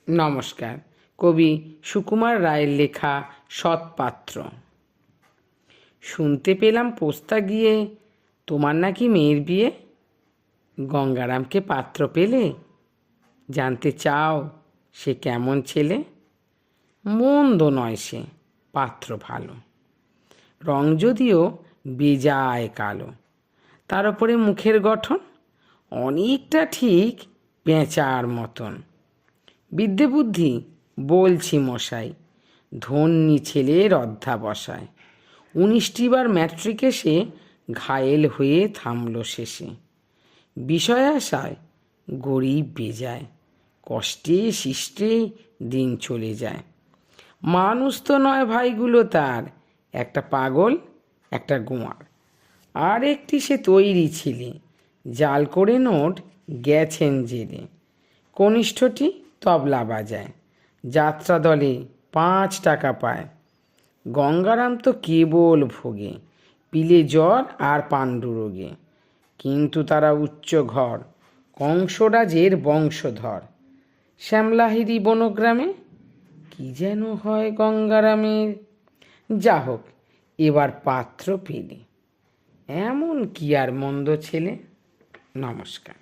নমস্কার। কবি সুকুমার রায়ের লেখা সৎপাত্র। শুনতে পেলাম পোস্তা গিয়ে তোমার নাকি মেয়ের বিয়ে। গঙ্গারামকে পাত্র পেলে? জানতে চাও সে কেমন ছেলে? মন্দ নয় সে, পাত্র ভালো। রং যদিও বেজায় কালো, তার উপরে মুখের গঠন অনেকটা ঠিক পেঁচার মতন। বিদ্যে বুদ্ধি বলছি মশাই, ধন্যী ছেলের অধ্যাবসায়। 19টি বার ম্যাট্রিকে সে ঘায়েল হয়ে থামল শেষে। বিষয় আশায় গরিব বেজায়, কষ্টে শিষ্টে দিন চলে যায়। মানুষ তো নয় ভাইগুলো তার, একটা পাগল একটা গোয়ার। আর একটি সে তৈরি ছেলে, জাল করে নোট গেছেন জেলে। কনিষ্ঠটি তবলা বাজায়, যাত্রা দলে 5 টাকা পায়। গঙ্গারাম তো কেবল ভোগে, পিলে জ্বর আর পাণ্ডুরোগে। কিন্তু তারা উচ্চ ঘর, কংসরাজের বংশধর। শ্যামলাহিরি বনগ্রামে কি যেন হয় গঙ্গারামের। যা হোক, এবার পাত্র পেলে, এমন কি আর মন্দ ছেলে। নমস্কার।